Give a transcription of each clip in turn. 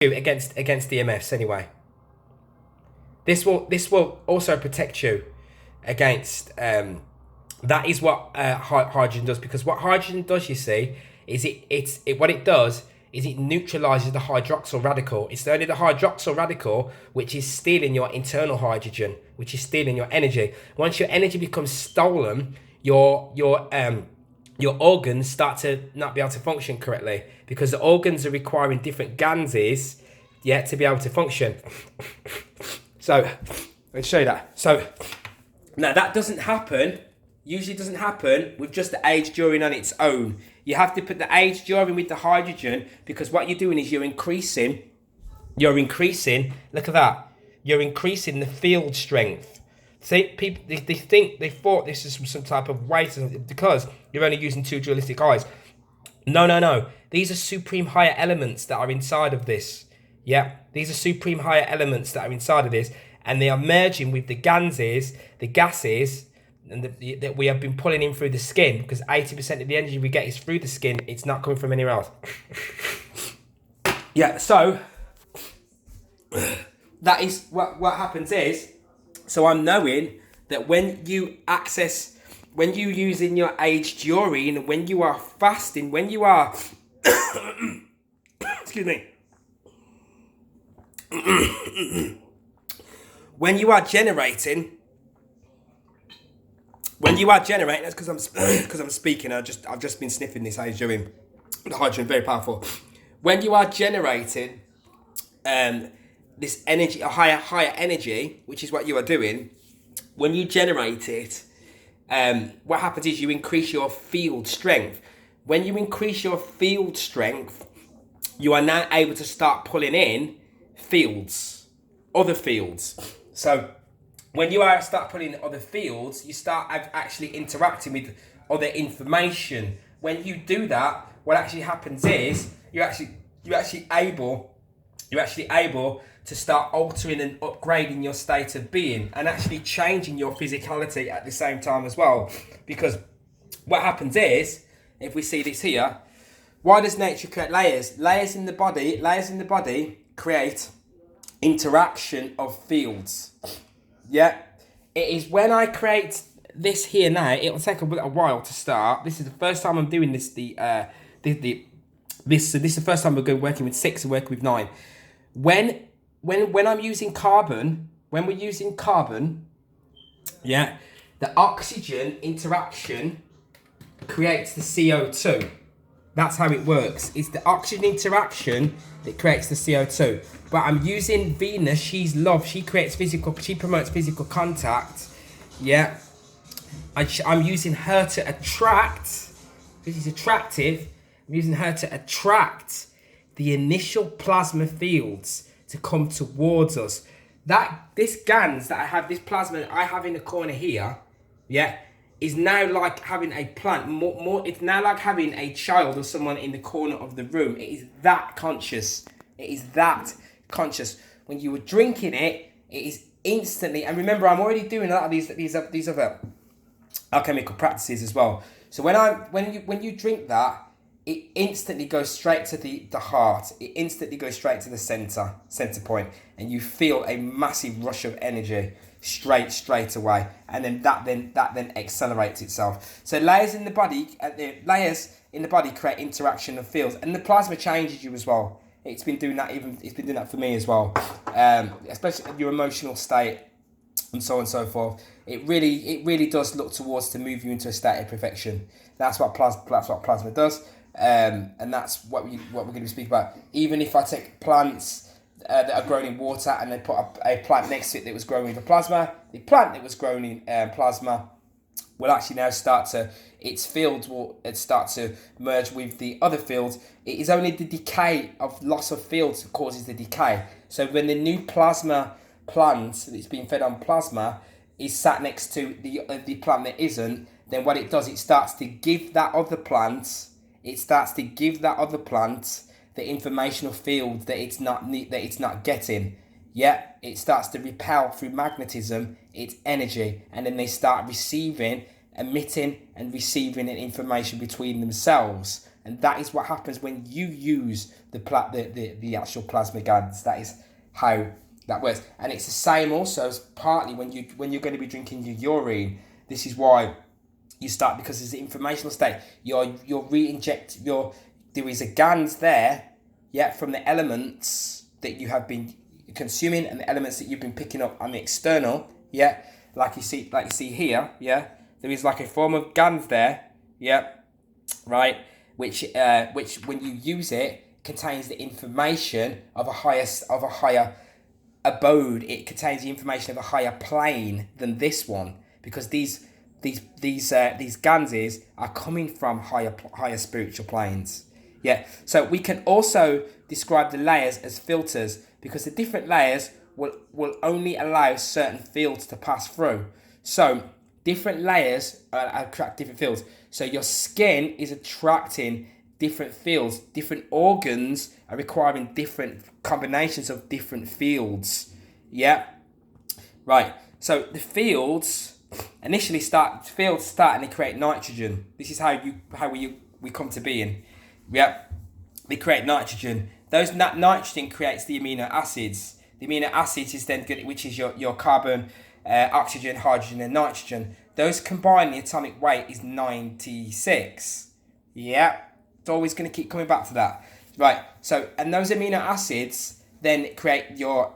you against EMFs anyway. This will also protect you against. That is what hydrogen does, because what hydrogen does, you see, is what it does is it neutralizes the hydroxyl radical. It's only the hydroxyl radical which is stealing your internal hydrogen, which is stealing your energy. Once your energy becomes stolen, your organs start to not be able to function correctly, because the organs are requiring different ganses, to be able to function. So let's show you that. So now that usually doesn't happen with just the aged urine on its own. You have to put the aged urine with the hydrogen, because what you're doing is you're increasing, look at that, you're increasing the field strength. See, people, they thought this is some type of weight, because you're only using 2 dualistic eyes. No. These are supreme higher elements that are inside of this. Yeah, these are supreme higher elements that are inside of this, and they are merging with the gases, and that we have been pulling in through the skin, because 80% of the energy we get is through the skin. It's not coming from anywhere else. Yeah, so that is what happens is, so I'm knowing that when you using your aged urine, when you are fasting, when you are excuse me, when you are generating, that's because I'm speaking. I've just been sniffing this aged urine. The hydrogen, very powerful. When you are generating this energy, a higher energy, which is what you are doing, when you generate it, what happens is you increase your field strength. When you increase your field strength, you are now able to start pulling in other fields. So when you start putting in other fields, you start actually interacting with other information. When you do that, what actually happens is you're actually able to start altering and upgrading your state of being, and actually changing your physicality at the same time as well. Because what happens is, if we see this here, why does nature create layers? Layers in the body create interaction of fields. Yeah, it is when I create this here now. It will take a while to start. This is the first time I'm doing this. This is the first time we're going working with 6 and working with 9. When I'm using carbon, when we're using carbon, the oxygen interaction creates the CO2. That's how it works. It's the oxygen interaction that creates the CO2. But I'm using Venus. She's love. She promotes physical contact. Yeah. I'm using her to attract. This is attractive. I'm using her to attract the initial plasma fields to come towards us. This gans that I have, this plasma that I have in the corner here, is now like having a plant. It's now like having a child or someone in the corner of the room. It is that conscious. It is that conscious. When you were drinking it, it is instantly. And remember, I'm already doing a lot of these other alchemical practices as well. So when you drink that, it instantly goes straight to the heart. It instantly goes straight to the center point, and you feel a massive rush of energy straight away, and then that accelerates itself. So layers in the body create interaction of fields, and the plasma changes you as well. It's been doing that for me as well, especially your emotional state and so on and so forth. It really does look towards to move you into a state of perfection. That's what plasma does, and that's what we're going to be speaking about. Even if I take plants that are grown in water, and they put a plant next to it that was grown with plasma, the plant that was grown in plasma will actually now its fields will start to merge with the other fields. It is only the decay of loss of fields that causes the decay. So when the new plasma plant that's being fed on plasma is sat next to the plant that isn't, then what it does, it starts to give that other plant the informational field that it's not getting. It starts to repel through magnetism its energy, and then they start emitting and receiving information between themselves. And that is what happens when you use the actual plasma gans. That is how that works. And it's the same also as partly when you're going to be drinking your urine. This is why you start, because it's the informational state. You're re-inject there is a gans there, yeah, from the elements that you have been consuming and the elements that you've been picking up on the external, yeah, like you see here, yeah, there is like a form of gans there, yeah, right, which when you use it contains the information of a higher abode. It contains the information of a higher plane than this one, because these ganses are coming from higher spiritual planes. Yeah, so we can also describe the layers as filters, because the different layers will only allow certain fields to pass through. So different layers attract different fields. So your skin is attracting different fields. Different organs are requiring different combinations of different fields. Yeah, right. So the fields initially start and they create nitrogen. This is how we come to being. Yeah, they create nitrogen. That nitrogen creates the amino acids. The amino acids is then good, which is your carbon, oxygen, hydrogen, and nitrogen. Those combined, the atomic weight is 96. Yeah, it's always going to keep coming back to that. Right. So, and those amino acids then create your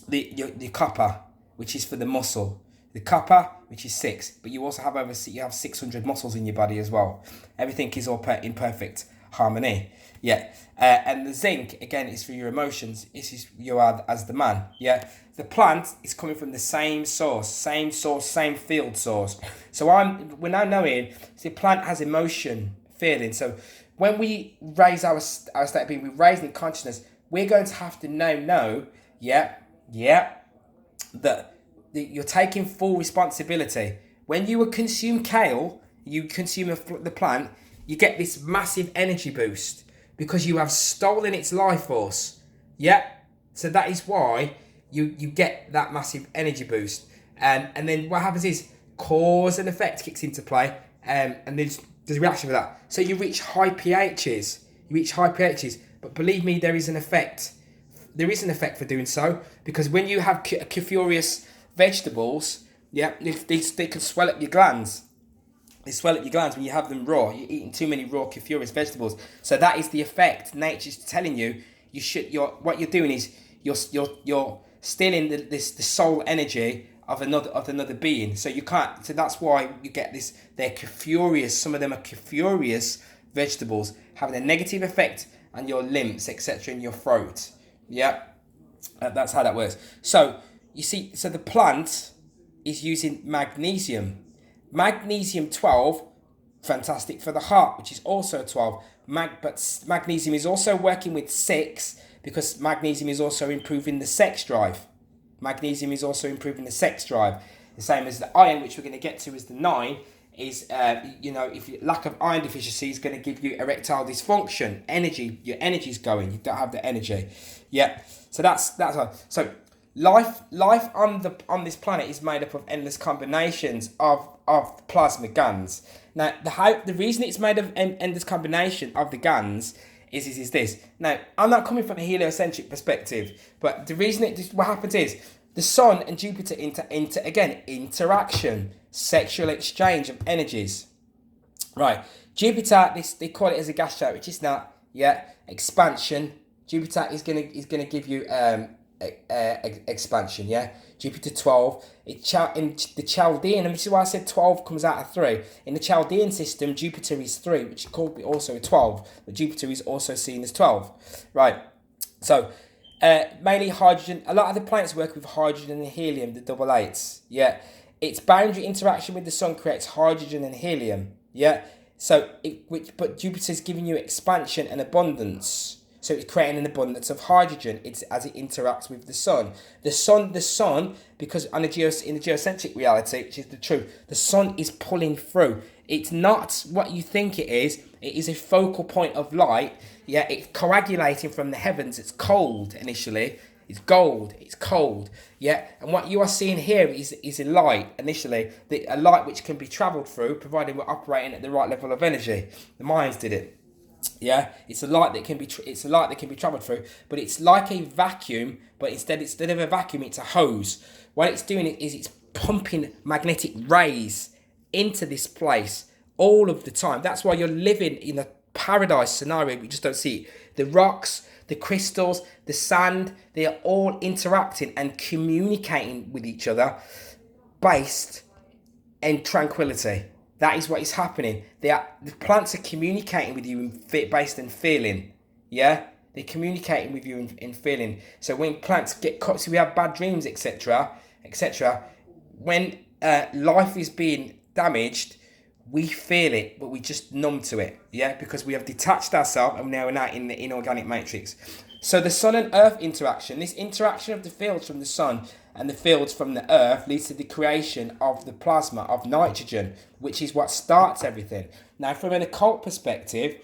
the copper, which is for the muscle. The copper, which is 6, but you also have 600 muscles in your body as well. Everything is all in perfect harmony. Yeah, and the zinc again is for your emotions. This is you are as the man. Yeah, the plant is coming from the same source, same field source. So we're now knowing the plant has emotion, feeling. So when we raise our state of being, we raise in consciousness. We're going to have to know. That you're taking full responsibility. When you consume kale, you consume the plant, you get this massive energy boost because you have stolen its life force. Yeah, so that is why you get that massive energy boost. And then what happens is cause and effect kicks into play, and there's a reaction for that. So you reach high pHs. But believe me, there is an effect. There is an effect for doing so, because when you have curious vegetables, yeah, they can swell up your glands. They swell up your glands when you have them raw. You're eating too many raw curious vegetables. So that is the effect. Nature's telling you what you're doing is you're stealing the soul energy of another being. So you can't. So that's why you get this. They're curious. Some of them are curious vegetables, having a negative effect on your limbs, etc., in your throat. Yeah, that's how that works. So you see, so the plant is using magnesium. Magnesium 12, fantastic for the heart, which is also 12. But magnesium is also working with 6, because magnesium is also improving the sex drive. The same as the iron, which we're going to get to as the 9, is, if lack of iron deficiency is going to give you erectile dysfunction. Energy, your energy's going. You don't have the energy. Yeah, so that's why. So life on this planet is made up of endless combinations of plasma gans. Now, the reason it's made of endless combination of the gans is this. Now, I'm not coming from a heliocentric perspective, but the reason what happens is the Sun and Jupiter interaction, sexual exchange of energies. Right, Jupiter, they call it as a gas giant, which is not. Yeah, expansion. Jupiter is gonna give you expansion. Yeah, Jupiter 12. In the Chaldean, and this is why I said 12 comes out of 3. In the Chaldean system, Jupiter is 3, which could be also a 12, but Jupiter is also seen as 12. Right, so mainly hydrogen. A lot of the planets work with hydrogen and helium, the double eights. Yeah, its boundary interaction with the Sun creates hydrogen and helium. Yeah, so but Jupiter's giving you expansion and abundance. So it's creating an abundance of hydrogen. It's as it interacts with the Sun. The sun, because in the geocentric reality, which is the truth, the Sun is pulling through. It's not what you think it is. It is a focal point of light. Yeah, it's coagulating from the heavens. It's cold initially. It's gold. It's cold. Yeah, and what you are seeing here is a light initially. A light which can be travelled through, provided we're operating at the right level of energy. The Mayans did it. Yeah, it's a light that can be traveled through, but it's like a vacuum, but instead of a vacuum, it's a hose. What it's doing is it's pumping magnetic rays into this place all of the time. That's why you're living in a paradise scenario. We just don't see it. The rocks, the crystals, the sand, they are all interacting and communicating with each other based in tranquility. That is what is happening. The plants are communicating with you based in feeling. Yeah? They're communicating with you in feeling. So when plants get caught, so we have bad dreams, etc., etc., when life is being damaged, we feel it, but we just numb to it. Yeah? Because we have detached ourselves and now we're not in the inorganic matrix. So the sun and earth interaction, this interaction of the fields from the sun and the fields from the earth leads to the creation of the plasma of nitrogen, which is what starts everything. Now, from an occult perspective,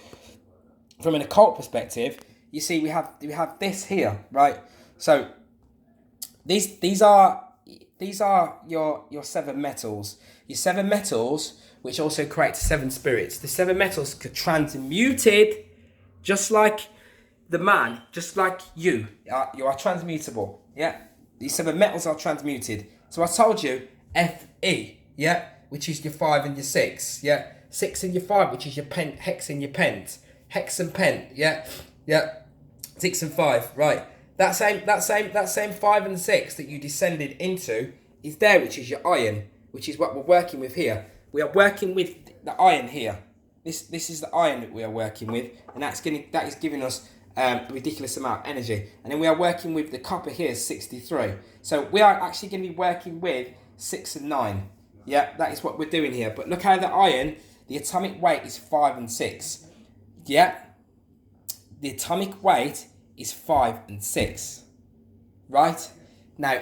you see we have this here, right? So these are your seven metals. Your seven metals, which also create seven spirits. The seven metals are transmuted, just like the man, just like you are transmutable. Yeah. These seven metals are transmuted. So I told you Fe, yeah, which is your 5 and your 6, yeah, 6 and your 5, which is your hex and your pent, hex and pent, yeah, 6 and 5, right. That same 5 and 6 that you descended into is there, which is your iron, which is what we're working with here. We are working with the iron here. This is the iron that we are working with, and that is giving us a ridiculous amount of energy. And then we are working with the copper here, 63. So we are actually going to be working with 6 and 9. Yeah, that is what we're doing here. But look how the iron, the atomic weight is 5 and 6. Yeah, the atomic weight is 5 and 6. Right? Now,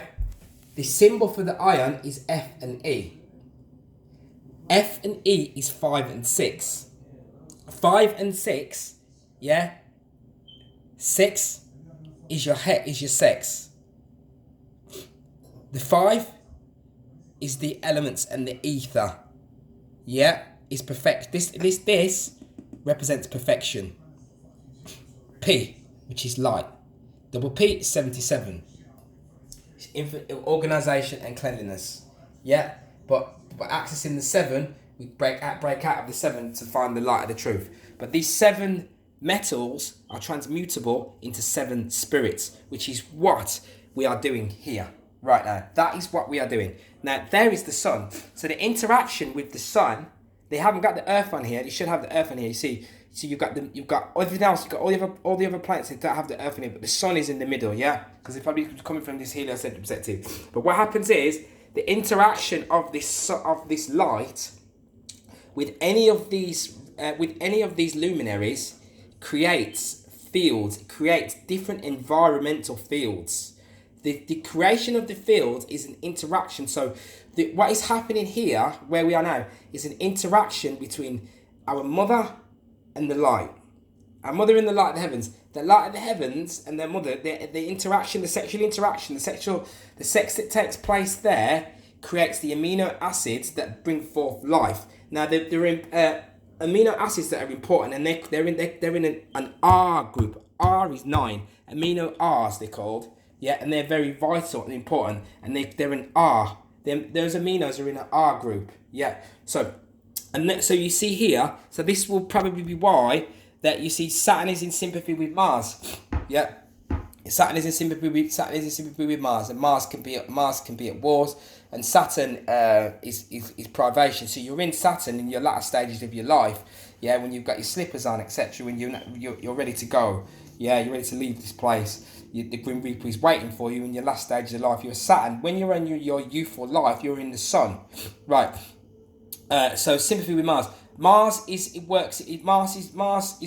the symbol for the iron is F and E. F and E is 5 and 6. 5 and 6, yeah? 6 is your sex. The 5 is the elements and the ether. Yeah, is perfect. This represents perfection. P, which is light. Double P is 77. It's infinite organisation and cleanliness. Yeah, but accessing the 7, we break out of the 7 to find the light of the truth. But these 7 metals are transmutable into 7 spirits, which is what we are doing here right now. That is what we are doing. Now, there is the sun. So the interaction with the sun, they haven't got the earth on here. They should have the earth on here. You see, so you've got everything else. You've got all the other planets that don't have the earth on here, but the sun is in the middle. Yeah, because it's probably coming from this heliocentric perspective. But what happens is the interaction of this light with any of these luminaries creates fields, creates different environmental fields. The creation of the field is an interaction. So what is happening here, where we are now, is an interaction between our mother and the light. Our mother and the light of the heavens. The light of the heavens and their mother, the interaction, the sexual interaction, the sex that takes place there creates the amino acids that bring forth life. Now, they're in amino acids that are important, and they're in an R group. R is 9. Amino R's they're called. Yeah, and they're very vital and important, and they're in R. Those aminos are in an R group. Yeah. So you see here. So this will probably be why that you see Saturn is in sympathy with Mars. Yeah. Saturn is in sympathy with Mars, and Mars can be at wars, and Saturn is privation. So you're in Saturn in your latter stages of your life, yeah, when you've got your slippers on, etc. When you're ready to go, yeah, you're ready to leave this place. The Grim Reaper is waiting for you in your last stages of life. You're Saturn. When you're in your youthful life, you're in the sun, right? So sympathy with Mars. Mars is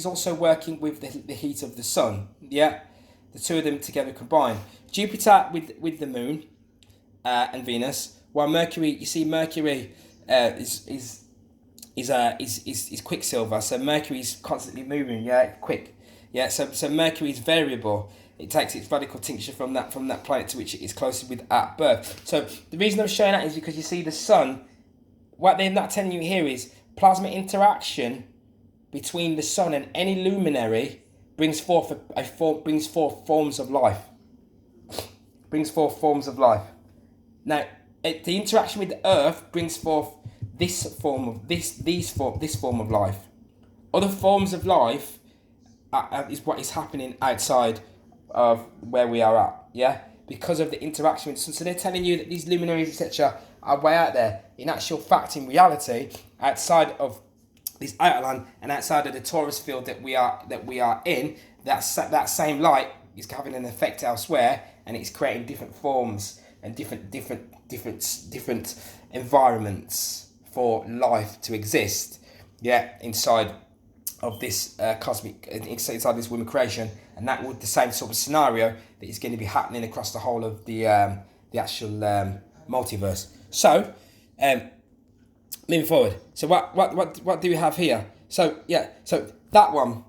also working with the heat of the sun, yeah. The two of them together combined. Jupiter with the moon and Venus, while Mercury, you see, Mercury is quicksilver. So Mercury is constantly moving, yeah, quick, yeah. So Mercury is variable. It takes its radical tincture from that planet to which it is closest with at birth. So the reason I'm showing that is because you see the sun. What they're not telling you here is plasma interaction between the sun and any luminary brings forth forms of life. Brings forth forms of life. Now, the interaction with the earth brings forth this form of life. Other forms of life is what is happening outside of where we are at, yeah? Because of the interaction with the sun. So they're telling you that these luminaries, etc., are way out there. In actual fact, in reality, outside of this outer land and outside of the torus field that we are in, that same light is having an effect elsewhere, and it's creating different forms and different environments for life to exist, yeah, inside of this inside this woman creation. And that would the same sort of scenario that is going to be happening across the whole of the actual multiverse. So, moving forward. So what do we have here? So yeah, so that one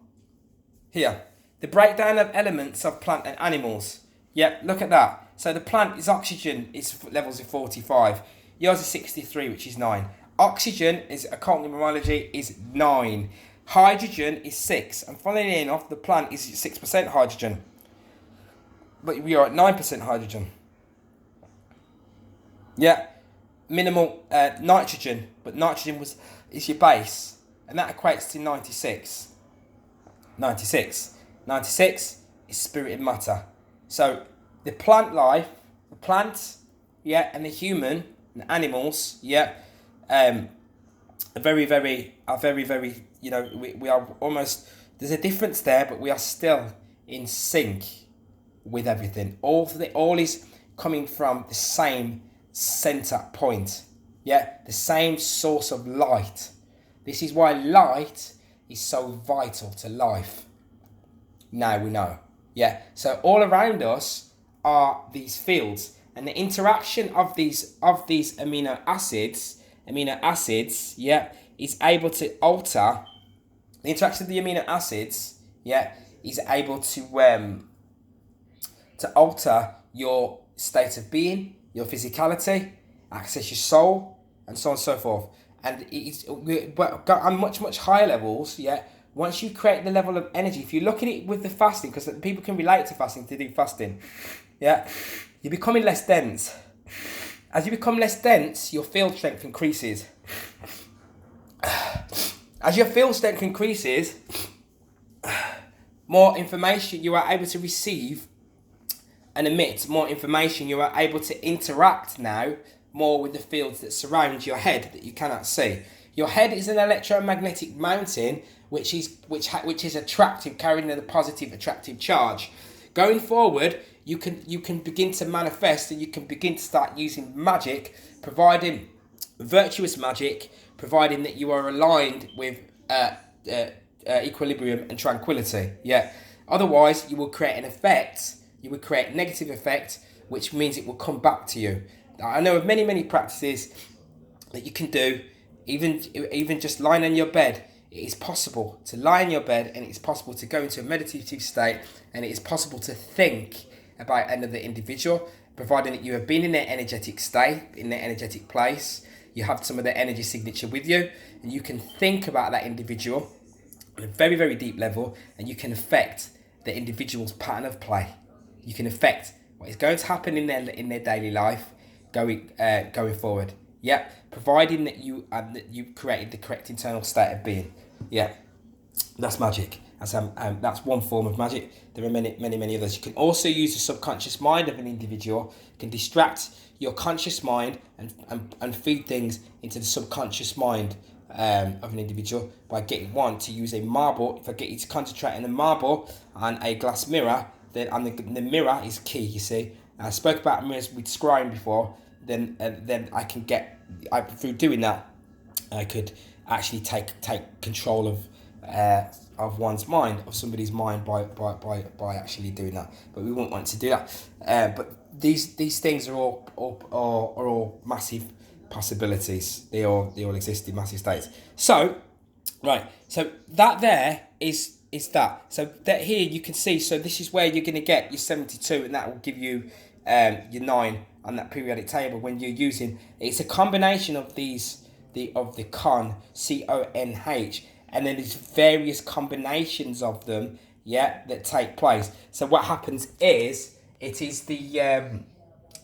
here, the breakdown of elements of plant and animals. Yeah, look at that. So the plant is oxygen, its levels are 45. Yours is 63, which is 9. Oxygen is occult numerology is 9. Hydrogen is 6, and funnily enough, the plant is 6% hydrogen, but we are at 9% hydrogen. Yeah, minimal nitrogen, but nitrogen is your base, and that equates to 96. 96 is spirit and matter. So the plant life, the plants, yeah, and the human and animals, yeah, are very, very, you know, we are almost, there's a difference there, but we are still in sync with everything. All is coming from the same center point, yeah, the same source of light. This is why light is so vital to life. Now we know, yeah. So all around us are these fields, and the interaction of these amino acids, yeah, is able to alter the interaction of the amino acids, yeah, is able to alter your state of being, your physicality, access your soul, and so on and so forth. And on much higher levels, yeah, once you create the level of energy, if you look at it with the fasting, because people can relate to fasting, to do fasting, yeah, you're becoming less dense. As you become less dense, your field strength increases. As your field strength increases, more information you are able to receive and emit, more information you are able to interact now more with the fields that surround your head that you cannot see. Your head is an electromagnetic mountain which is attractive, carrying a positive attractive charge. Going forward, you can begin to manifest, and you can begin to start using magic, providing virtuous magic, providing that you are aligned with equilibrium and tranquility. Yeah. Otherwise, you will create an effect. You will create a negative effect, which means it will come back to you. I know of many practices that you can do, even just lying on your bed. It is possible to lie in your bed, and it is possible to go into a meditative state, and it is possible to think about another individual, providing that you have been in their energetic state, in their energetic place. You have some of their energy signature with you, and you can think about that individual on a very, very deep level, and you can affect the individual's pattern of play. You can affect what is going to happen in their daily life going forward. Yeah, providing that you created the correct internal state of being. Yeah, that's magic. That's one form of magic. There are many others. You can also use the subconscious mind of an individual. You can distract your conscious mind and feed things into the subconscious mind of an individual by getting one to use a marble. If I get you to concentrate on a marble and a glass mirror, then the mirror is key. You see, I spoke about mirrors with scrying before. Then I can through doing that, I could actually take control of one's mind, of somebody's mind by actually doing that. But we won't want to do that. But these things are all massive possibilities. They all exist in massive states. So right, so that there is that. So that here you can see. So this is where you're going to get your 72, and that will give you your 9 on that periodic table when you're using. It's a combination of the CONH and then there's various combinations of them, yeah, that take place. So what happens is it is the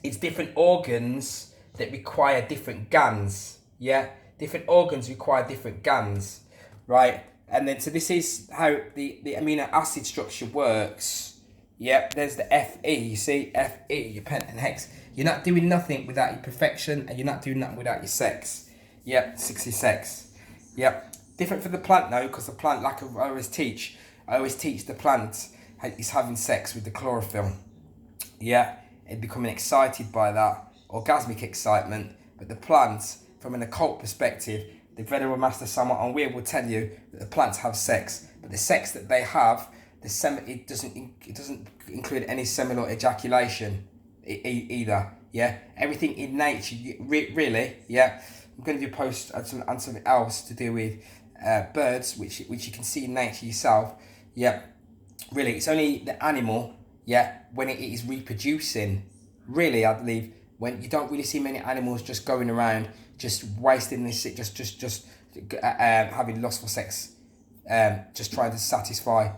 it's different organs that require different gans, yeah, different organs require different gans, right? And then so this is how the amino acid structure works. Yep, there's the Fe, you see, Fe, your pent and hex. You're not doing nothing without your perfection, and you're not doing nothing without your sex. Yep, 66. Yep, different for the plant though, because the plant, like I always teach the plant is having sex with the chlorophyll. Yeah, and becoming excited by that, orgasmic excitement. But the plant, from an occult perspective, the Venerable Master Samuel Onweir will tell you that the plants have sex, but the sex that they have, it doesn't include any seminal ejaculation either. Yeah, everything in nature, really. Yeah, I'm going to do a post on something else to do with birds, which you can see in nature yourself. Yeah, really, it's only the animal. Yeah, when it is reproducing, really, I believe when you don't really see many animals just going around, just wasting this, just having lustful sex, just trying to satisfy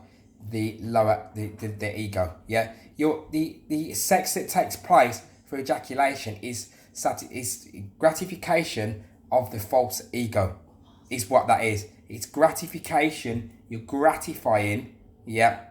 the lower the ego. Yeah, the sex that takes place for ejaculation is gratification of the false ego, is what that is. It's gratification. You're gratifying, yeah,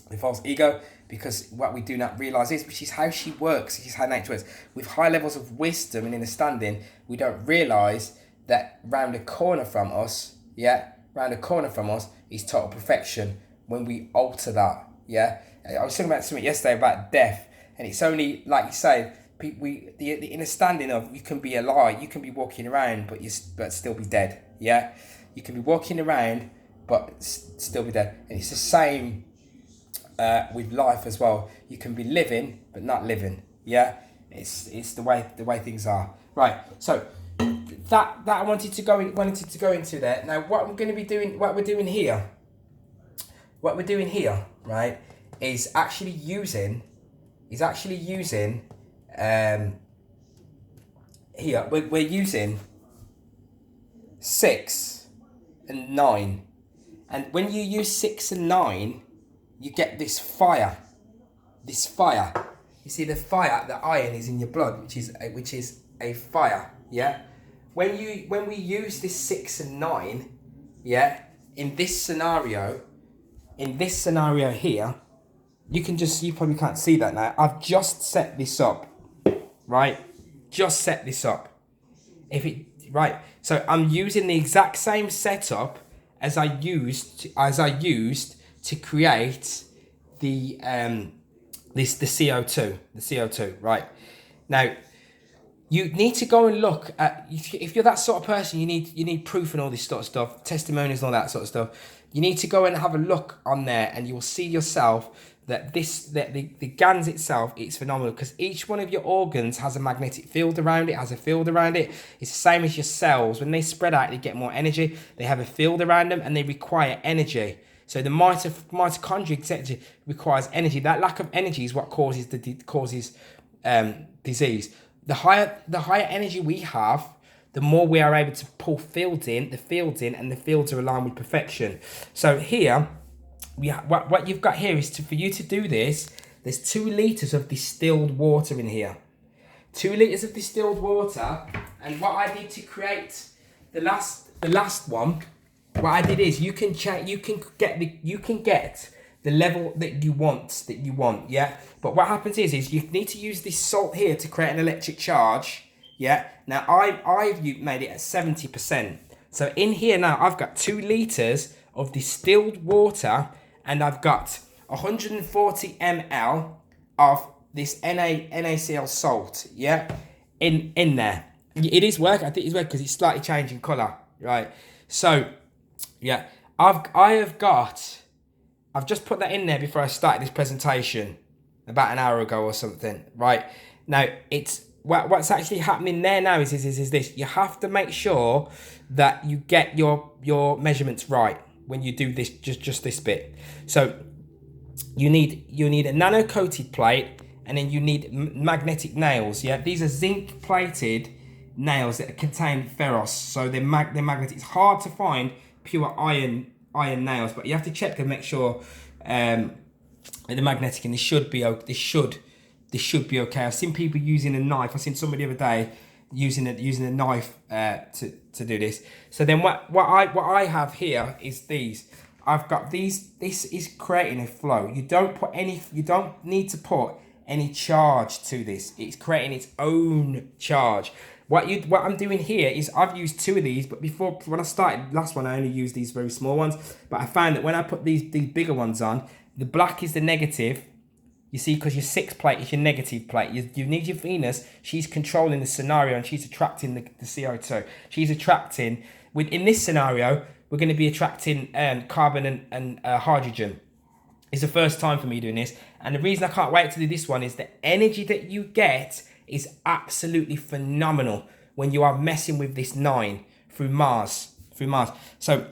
the false ego, because what we do not realise is, which is how she works, which is how nature works. With high levels of wisdom and understanding, we don't realise that round the corner from us, is total perfection. When we alter that, yeah. I was talking about something yesterday about death, and it's only, like you say, the understanding of, you can be alive, you can be walking around, but still be dead, yeah. You can be walking around, but still be dead, and it's the same with life as well. You can be living but not living. Yeah, it's the way things are. Right. So that I wanted to go into there. Now what we're going to be doing, what we're doing here, right, is actually using here we're using 6 and 9, and when you use 6 and 9, you get this fire. You see the fire, the iron is in your blood, which is a fire. Yeah. When we use this 6 and 9, yeah, in this scenario here, you probably can't see that now. I've just set this up, right? So I'm using the exact same setup as I used to create the CO2, right? Now, you need to go and look at, if you're that sort of person, you need proof and all this sort of stuff, testimonies and all that sort of stuff. You need to go and have a look on there, and you will see yourself that the gans itself, it's phenomenal, because each one of your organs has a magnetic field around it, It's the same as your cells. When they spread out, they get more energy. They have a field around them, and they require energy. So the mitochondria, etc., requires energy. That lack of energy is what causes disease. The higher energy we have, the more we are able to pull the fields in, and the fields are aligned with perfection. So here, what you've got here is, for you to do this, there's 2 litres of distilled water in here. 2 litres of distilled water, and what I did to create the last one, what I did is, you can get the level that you want, yeah. But what happens is you need to use this salt here to create an electric charge, yeah. Now I've made it at 70%. So in here now, I've got 2 litres of distilled water, and I've got 140 ml of this NaCl salt, yeah, in there. It is work. I think it's work because it's slightly changing colour, right? So yeah, I've just put that in there before I started this presentation about an hour ago or something, right? Now, it's what's actually happening there now is this. You have to make sure that you get your measurements right when you do this, just this bit. So you need a nano coated plate, and then you need magnetic nails. Yeah, these are zinc plated nails that contain ferrous, so they're magnetic. It's hard to find pure iron nails, but you have to check and make sure the magnetic, and this should be okay. This should be okay. I've seen people using a knife. I've seen somebody the other day using a knife to do this. So then what I have here is these. I've got these. This is creating a flow. You don't need to put any charge to this. It's creating its own charge. What I'm doing here is I've used 2 of these, but before, when I started last one, I only used these very small ones. But I found that when I put these bigger ones on, the black is the negative. You see, because your 6 plate is your negative plate. You need your Venus. She's controlling the scenario, and she's attracting the CO2. She's attracting, in this scenario, we're going to be attracting carbon and hydrogen. It's the first time for me doing this. And the reason I can't wait to do this one is the energy that you get is absolutely phenomenal when you are messing with this 9 through Mars. So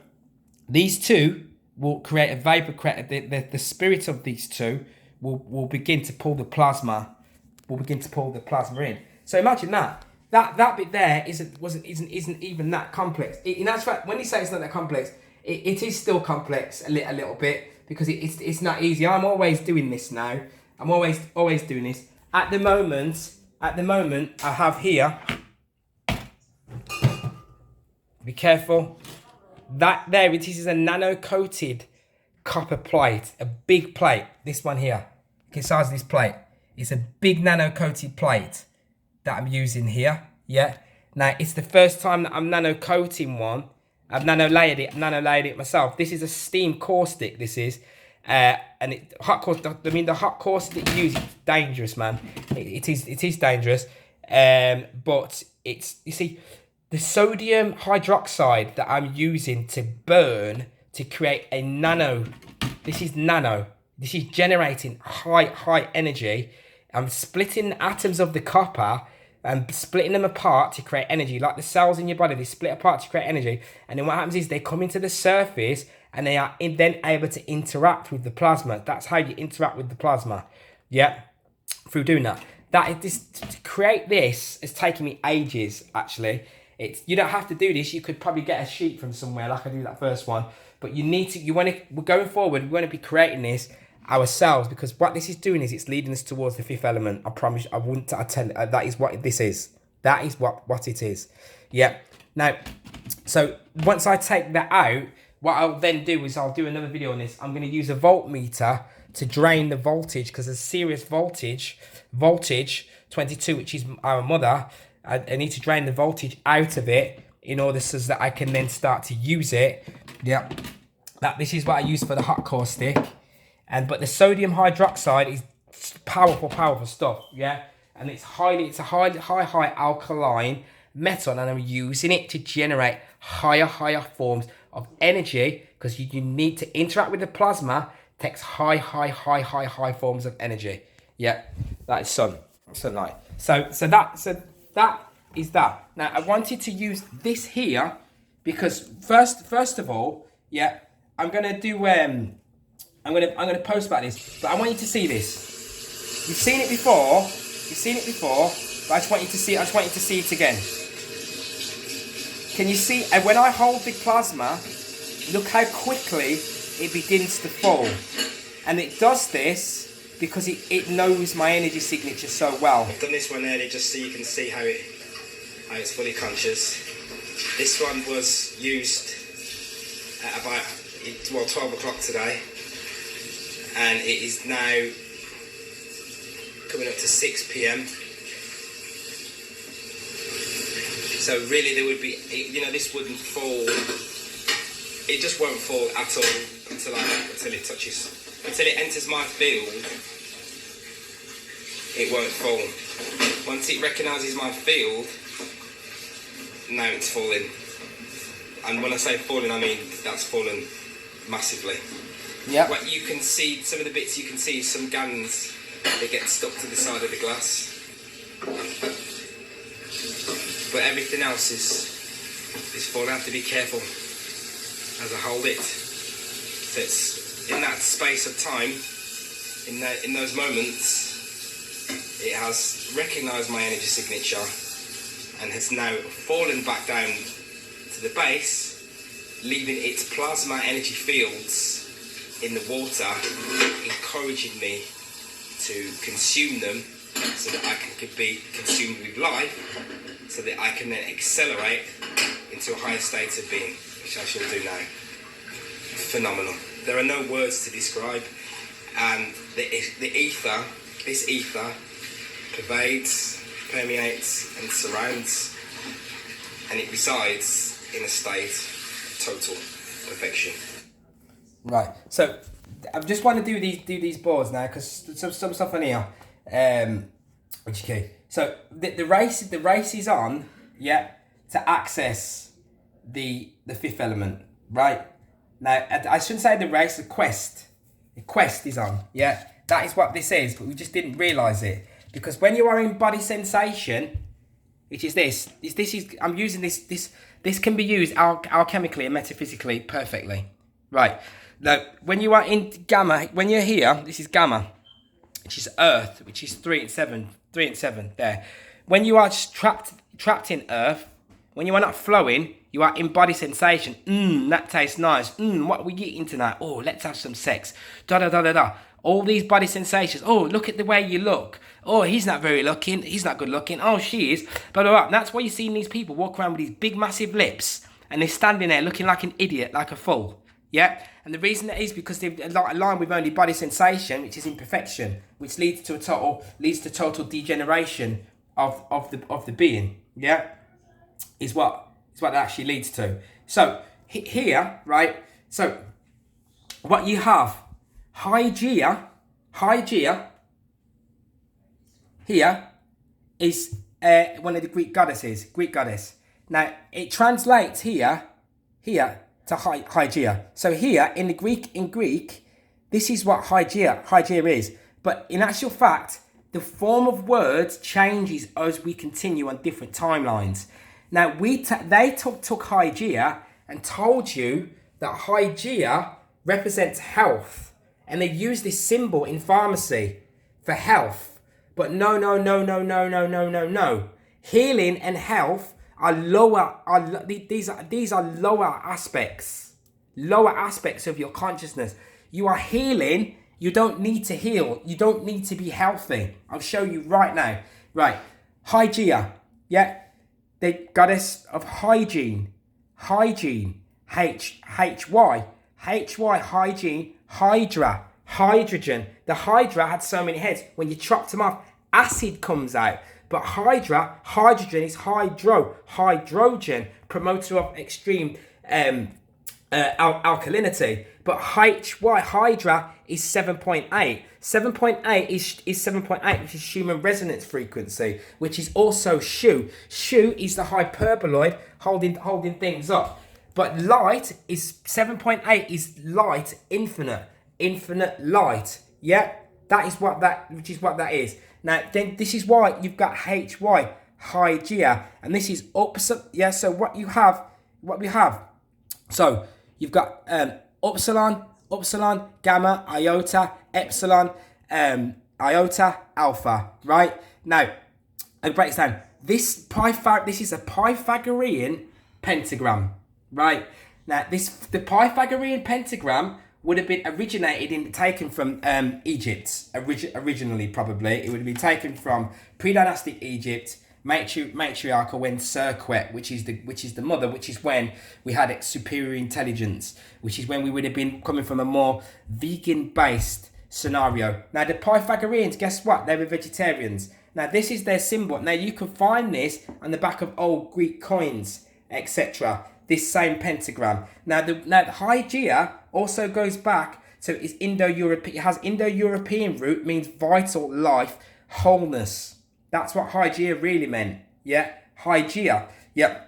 these 2 will create a vapor. The spirit of these 2 will begin to pull the plasma. In. So imagine that bit there isn't even that complex. In actual fact, when you say it's not that complex, it is still complex a little bit, because it's not easy. I'm always doing this now. I'm always doing this. At the moment, I have here. Be careful. That there, it is a nano-coated copper plate, a big plate. This one here, the size of this plate. It's a big nano-coated plate that I'm using here. Yeah. Now it's the first time that I'm nano-coating one. I've nano-layered it myself. This is a steam caustic. This is. And the hot caustic that you use is dangerous, man. It is dangerous. But you see, the sodium hydroxide that I'm using to burn to create a nano. This is nano. This is generating high energy. I'm splitting the atoms of the copper and splitting them apart to create energy. Like the cells in your body, they split apart to create energy. And then what happens is they come into the surface, and they are then able to interact with the plasma. That's how you interact with the plasma. Yeah, through doing that. To create this has taken me ages, actually. You don't have to do this. You could probably get a sheet from somewhere, like I do that first one. But we're going forward, we want to be creating this ourselves, because what this is doing is it's leading us towards the 5th element. I promise you, that is what this is. That is what it is. Yeah. Now, so once I take that out, what I'll then do is I'll do another video on this. I'm going to use a voltmeter to drain the voltage, because there's serious voltage 22, which is our mother. I need to drain the voltage out of it in order so that I can then start to use it. Yeah, this is what I use for the hot caustic, but the sodium hydroxide is powerful stuff. Yeah, and it's a high alkaline metal, and I'm using it to generate higher forms of energy, because you need to interact with the plasma. Takes high forms of energy. Yeah, that is sunlight. So that is that. Now I wanted to use this here because first of all, yeah, I'm gonna do I'm gonna post about this, but I want you to see this. You've seen it before, but I just want you to see it again. Can you see? And when I hold the plasma, look how quickly it begins to fall. And it does this because it knows my energy signature so well. I've done this one earlier just so you can see how it's fully conscious. This one was used at about 12 o'clock today, and it is now coming up to 6 p.m. So really there would be, this wouldn't fall, it just won't fall at all until it touches, until it enters my field, it won't fall. Once it recognises my field, now it's falling. And when I say falling, I mean that's fallen massively. Yeah. What you can see, some of the bits you can see, some gans, they get stuck to the side of the glass. But everything else is falling. I have to be careful as I hold it. So it's in that space of time, in those moments, it has recognised my energy signature and has now fallen back down to the base leaving its plasma energy fields in the water, encouraging me to consume them so that I can be consumed with life, so that I can then accelerate into a higher state of being, which I shall do now. Phenomenal. There are no words to describe, and the ether, this ether, pervades, permeates and surrounds, and it resides in a state of total perfection. Right, so I just want to do these boards now, because some stuff on here, which is key. So the race is on, yeah, to access the fifth element, right? Now I shouldn't say the race, the quest. The quest is on, yeah. That is what this is, but we just didn't realise it, because when you are in body sensation, which is this is I'm using this can be used alchemically and metaphysically perfectly, right? Now, when you are in gamma, when you're here, this is gamma, which is earth, which is 3 and 7 there. When you are just trapped in earth, when you are not flowing, you are in body sensation. That tastes nice. What are we eating tonight? Oh, let's have some sex. Da da da da da. All these body sensations. Oh, look at the way you look. Oh, he's not very looking. He's not good looking. Oh, she is. Blah, blah, blah. And that's why you're seeing these people walk around with these big, massive lips, and they're standing there looking like an idiot, like a fool. Yeah, and the reason that is because they've aligned with only body sensation, which is imperfection, which leads to total degeneration of the being. Yeah, is what that actually leads to. So here, right? So what you have, Hygeia here is one of the Greek goddess. Now it translates here to Hygeia. So here in Greek, this is what Hygeia is. But in actual fact, the form of words changes as we continue on different timelines. Now they took Hygeia and told you that Hygeia represents health, and they use this symbol in pharmacy for health. But no. Healing and health are lower. These are lower aspects of your consciousness. You are healing. You don't need to heal. You don't need to be healthy. I'll show you right now. Right, Hygeia, yeah, the goddess of hygiene, hygiene, Hy, hygiene, Hydra, hydrogen. The Hydra had so many heads. When you chopped them off, acid comes out. But Hydra, hydrogen is hydrogen, promoter of extreme alkalinity. But Hydra is 7.8. 7.8 is 7.8, which is human resonance frequency, which is also Shu. Shu is the hyperboloid holding things up. But light is 7.8 is light, infinite light. Yeah, that is what that is. Now then, this is why you've got Hygeia, and this is upsilon. Yeah, so what we have. So you've got upsilon, gamma, iota, epsilon, iota, alpha. Right now, I break this down. This is a Pythagorean pentagram. Right now, the Pythagorean pentagram would have been taken from Egypt originally. Probably it would have been taken from pre-dynastic Egypt, matriarchal, when Serquet, which is the mother, which is when we had superior intelligence, which is when we would have been coming from a more vegan-based scenario. Now the Pythagoreans, guess what? They were vegetarians. Now this is their symbol. Now you can find this on the back of old Greek coins, etc. This same pentagram. Now the Hygeia also goes back to its Indo-European. It has Indo-European root, means vital, life, wholeness. That's what Hygeia really meant. Yeah, Hygeia. Yeah,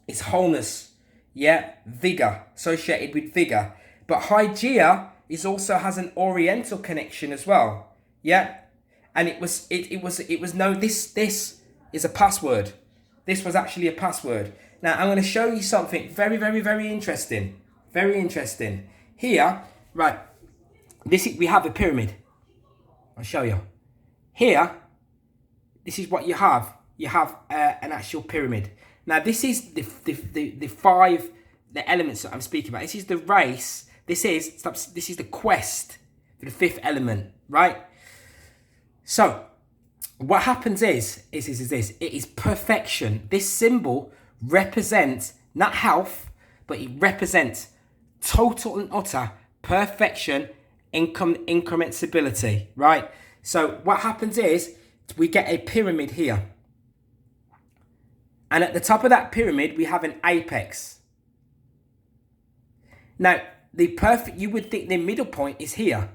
it's wholeness. Yeah, vigor, associated with vigor. But Hygeia also has an Oriental connection as well. Yeah, and it was known. This is a password. This was actually a password. Now I'm going to show you something very, very, very interesting. Very interesting. Here, right. We have a pyramid. I'll show you. Here, this is what you have. You have an actual pyramid. Now this is the the elements that I'm speaking about. This is the race. This is the quest for the fifth element, right? So what happens is this. It is perfection. This symbol represents not health, but it represents total and utter perfection, incommensurability, right? So what happens is we get a pyramid here. And at the top of that pyramid, we have an apex. Now, you would think the middle point is here,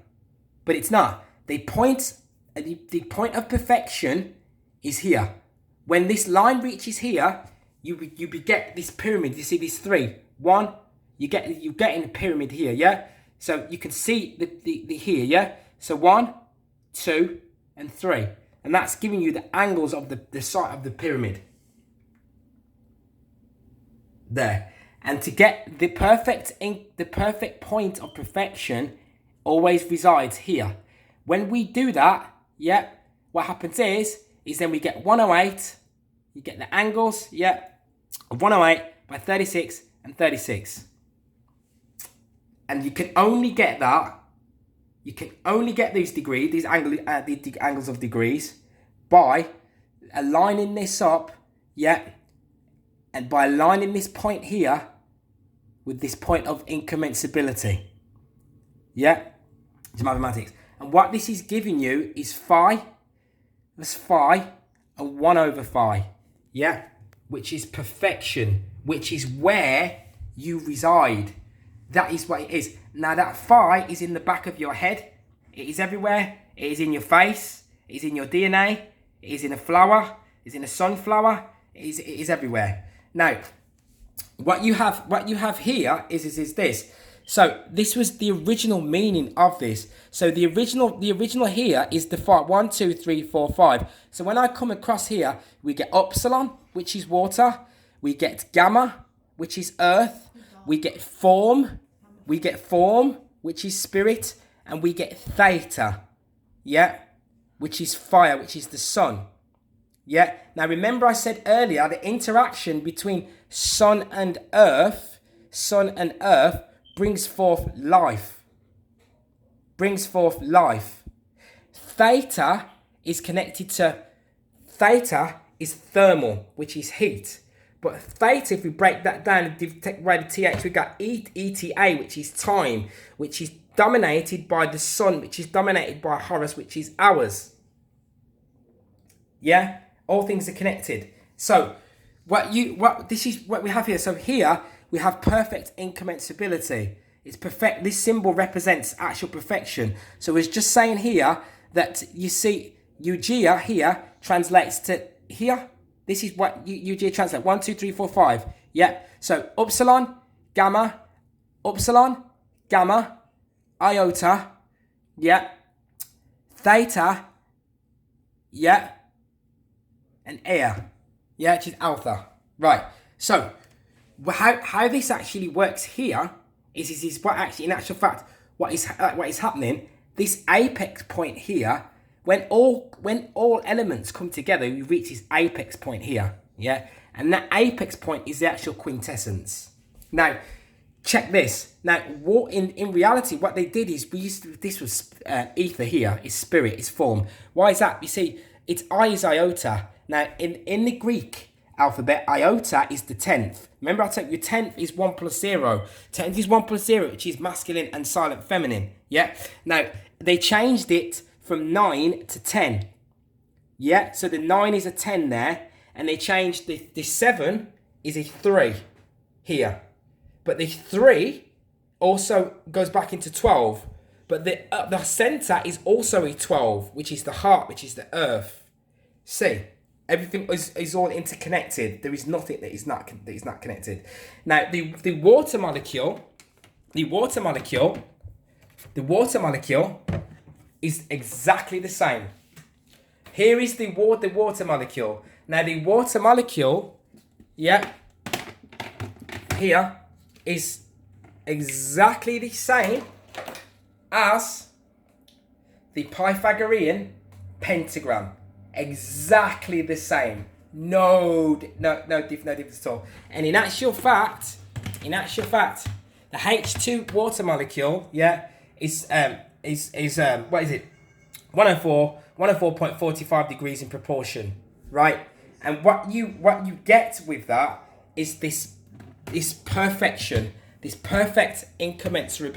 but it's not. The point of perfection is here. When this line reaches here, you get this pyramid. You see these three. One, you get in the pyramid here, yeah? So you can see the here, yeah? So 1, 2, and 3. And that's giving you the angles of the side of the pyramid. There. And to get the perfect point of perfection always resides here. When we do that, yeah, what happens is then we get 108. You get the angles, yeah, of 108 by 36 and 36. And you can only get that. You can only get these degrees, the angles of degrees, by aligning this up, yeah, and by aligning this point here with this point of incommensurability. Yeah, it's mathematics. And what this is giving you is phi, that's phi, and 1 over phi. Yeah, which is perfection, which is where you reside. That is what it is. Now that phi is in the back of your head. It is everywhere. It is in your face. It is in your DNA. It is in a flower. It is in a sunflower. It is everywhere. Now, what you have here is this. So this was the original meaning of this. So the original here is the phi 1, 2, 3, 4, 5. So when I come across here, we get upsilon, which is water. We get gamma, which is earth. We get form, which is spirit, and we get theta, yeah, which is fire, which is the sun, yeah. Now remember I said earlier the interaction between sun and earth brings forth life. Theta is thermal, which is heat. But theta, if we break that down and take away the th, we got ETA, which is time, which is dominated by the sun, which is dominated by Horus, which is hours. Yeah, all things are connected. So this is what we have here. So here we have perfect incommensurability. It's perfect. This symbol represents actual perfection. So it's just saying here that you see Hygeia here translates to here. This is what Hygeia translates. 1, 2, 3, 4, 5. Yeah. So upsilon, gamma, iota, yeah, theta, yeah, and air, yeah, which is alpha. Right. So how this actually works here is what actually, in actual fact, what is happening. This apex point here. When all elements come together, we reach this apex point here, yeah? And that apex point is the actual quintessence. Now, check this. Now, in reality, what they did is this was ether here, is spirit, is form. Why is that? You see, its I is iota. Now, in the Greek alphabet, iota is the 10th. Remember I told you 10th is 1 plus 0. 10th is 1 plus 0, which is masculine and silent feminine, yeah? Now, they changed it from 9 to 10. Yeah, so the 9 is a 10 there, and they changed the 7 is a 3 here. But the 3 also goes back into 12. But the center is also a 12, which is the heart, which is the earth. See, everything is all interconnected. There is nothing that is not connected. Now, the water molecule is exactly the same. Here is the water molecule. Now the water molecule, yeah, here is exactly the same as the Pythagorean pentagram. Exactly the same. No difference at all. And in actual fact, in actual fact, the H2 water molecule, yeah, is what is it? 104.45 degrees in proportion, right? And what you get with that is this perfection, this perfect incommensurability.